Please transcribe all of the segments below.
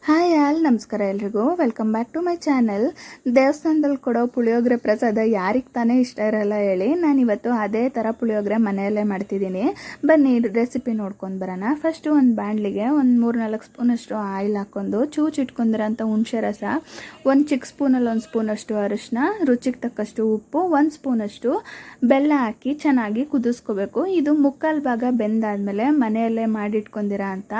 Hi all ನಮಸ್ಕಾರ ಎಲ್ರಿಗೂ welcome back to my channel. ದೇವಸ್ಥಾನದಲ್ಲಿ ಕೊಡೋ ಪುಳಿಯೋಗರೆ ಪ್ರಸಾದ ಯಾರಿಗೆ ತಾನೇ ಇಷ್ಟ ಇರಲ್ಲ ಹೇಳಿ. ನಾನಿವತ್ತು ಅದೇ ಥರ ಪುಳಿಯೋಗರೆ ಮನೆಯಲ್ಲೇ ಮಾಡ್ತಿದ್ದೀನಿ. ಬನ್ನಿ ರೆಸಿಪಿ ನೋಡ್ಕೊಂಡು ಬರೋಣ. ಫಸ್ಟು ಒಂದು ಬಾಣಲಿಗೆ ಒಂದು 3-4 ಸ್ಪೂನಷ್ಟು ಆಯಿಲ್ ಹಾಕ್ಕೊಂಡು ಇಟ್ಕೊಂಡಿರೋಂಥ ಹುಣಸೆ ರಸ, ಒಂದು ಚಿಕ್ಕ ಸ್ಪೂನಲ್ಲಿ 1 ಸ್ಪೂನಷ್ಟು ಅರಿಶಿನ, ರುಚಿಗೆ ತಕ್ಕಷ್ಟು ಉಪ್ಪು, 1 ಸ್ಪೂನಷ್ಟು ಬೆಲ್ಲ ಹಾಕಿ ಚೆನ್ನಾಗಿ ಕುದಿಸ್ಕೋಬೇಕು. ಇದು ಮುಕ್ಕಾಲು ಭಾಗ ಬೆಂದಾದಮೇಲೆ ಮನೆಯಲ್ಲೇ ಮಾಡಿಟ್ಕೊಂಡಿರೋ ಅಂಥ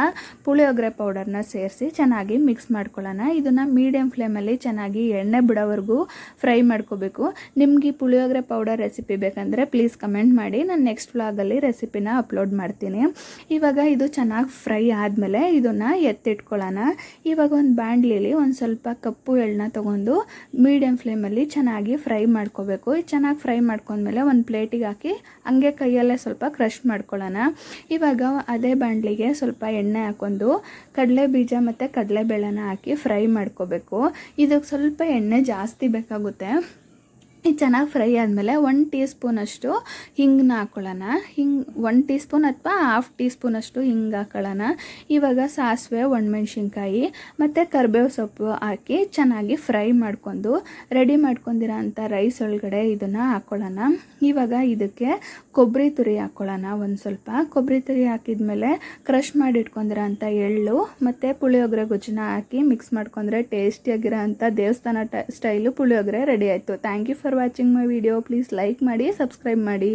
ಪುಳಿಯೋಗರೆ ಪೌಡರ್ನ ಸೇರಿಸಿ ಚೆನ್ನಾಗಿ ಮಿಕ್ಸ್ ಮಾಡ್ಕೊಳ್ಳೋಣ. ಇದನ್ನು ಮೀಡಿಯಂ ಫ್ಲೇಮಲ್ಲಿ ಚೆನ್ನಾಗಿ ಎಣ್ಣೆ ಬಿಡೋವರೆಗೂ ಫ್ರೈ ಮಾಡ್ಕೋಬೇಕು. ನಿಮ್ಗೆ ಈ ಪುಳಿಯೋಗರೆ ಪೌಡರ್ ರೆಸಿಪಿ ಬೇಕಂದರೆ ಪ್ಲೀಸ್ ಕಮೆಂಟ್ ಮಾಡಿ, ನಾನು ನೆಕ್ಸ್ಟ್ ವ್ಲಾಗಲ್ಲಿ ರೆಸಿಪಿನ ಅಪ್ಲೋಡ್ ಮಾಡ್ತೀನಿ. ಇವಾಗ ಇದು ಚೆನ್ನಾಗಿ ಫ್ರೈ ಆದಮೇಲೆ ಇದನ್ನು ಎತ್ತಿಟ್ಕೊಳ್ಳೋಣ. ಇವಾಗ ಒಂದು ಬಾಣಲಿಲಿ ಒಂದು ಸ್ವಲ್ಪ ಕಪ್ಪು ಎಳ್ಳನ್ನ ತೊಗೊಂಡು ಮೀಡಿಯಂ ಫ್ಲೇಮಲ್ಲಿ ಚೆನ್ನಾಗಿ ಫ್ರೈ ಮಾಡ್ಕೋಬೇಕು. ಇದು ಚೆನ್ನಾಗಿ ಫ್ರೈ ಮಾಡ್ಕೊಂಡ್ಮೇಲೆ ಒಂದು ಪ್ಲೇಟಿಗೆ ಹಾಕಿ ಹಂಗೆ ಕೈಯಲ್ಲೇ ಸ್ವಲ್ಪ ಕ್ರಷ್ ಮಾಡ್ಕೊಳ್ಳೋಣ. ಇವಾಗ ಅದೇ ಬಾಣಲಿಗೆ ಸ್ವಲ್ಪ ಎಣ್ಣೆ ಹಾಕ್ಕೊಂಡು ಕಡಲೆ ಬೀಜ ಮತ್ತು ಕಡಲೆಬೇಳೆನ ಹಾಕಿ ಫ್ರೈ ಮಾಡ್ಕೋಬೇಕು. ಇದಕ್ಕೆ ಸ್ವಲ್ಪ ಎಣ್ಣೆ ಜಾಸ್ತಿ ಬೇಕಾಗುತ್ತೆ. ಇದು ಚೆನ್ನಾಗಿ ಫ್ರೈ ಆದಮೇಲೆ 1 ಟೀ ಸ್ಪೂನಷ್ಟು ಹಿಂಗನ್ನ ಹಾಕ್ಕೊಳ್ಳೋಣ. 1 ಟೀ ಸ್ಪೂನ್ ಅಥವಾ ½ ಟೀ ಸ್ಪೂನಷ್ಟು ಹಿಂಗೆ ಹಾಕ್ಕೊಳ್ಳೋಣ. ಇವಾಗ ಸಾಸಿವೆ, ಒಣಮೆಣ್ಸಿನ್ಕಾಯಿ ಮತ್ತು ಕರಿಬೇವು ಸೊಪ್ಪು ಹಾಕಿ ಚೆನ್ನಾಗಿ ಫ್ರೈ ಮಾಡ್ಕೊಂಡು ರೆಡಿ ಮಾಡ್ಕೊಂಡಿರೋ ಅಂಥ ರೈಸ್ ಒಳಗಡೆ ಇದನ್ನು ಹಾಕ್ಕೊಳ್ಳೋಣ. ಇವಾಗ ಇದಕ್ಕೆ ಕೊಬ್ಬರಿ ತುರಿ ಹಾಕ್ಕೊಳ್ಳೋಣ. ಒಂದು ಸ್ವಲ್ಪ ಕೊಬ್ಬರಿ ತುರಿ ಹಾಕಿದ್ಮೇಲೆ ಕ್ರಷ್ ಮಾಡಿ ಇಟ್ಕೊಂಡಿರೋ ಅಂಥ ಎಳ್ಳು ಮತ್ತು ಪುಳಿಯೋಗರೆ ಗೊಜ್ಜನ್ನ ಹಾಕಿ ಮಿಕ್ಸ್ ಮಾಡ್ಕೊಂಡ್ರೆ ಟೇಸ್ಟಿಯಾಗಿರೋ ಅಂಥ ದೇವಸ್ಥಾನ ಸ್ಟೈಲು ಪುಳಿಯೋಗರೆ ರೆಡಿ ಆಯಿತು. Thank you for watching my video. Please like ಮಾಡಿ, ಸಬ್ಸ್ಕ್ರೈಬ್ ಮಾಡಿ.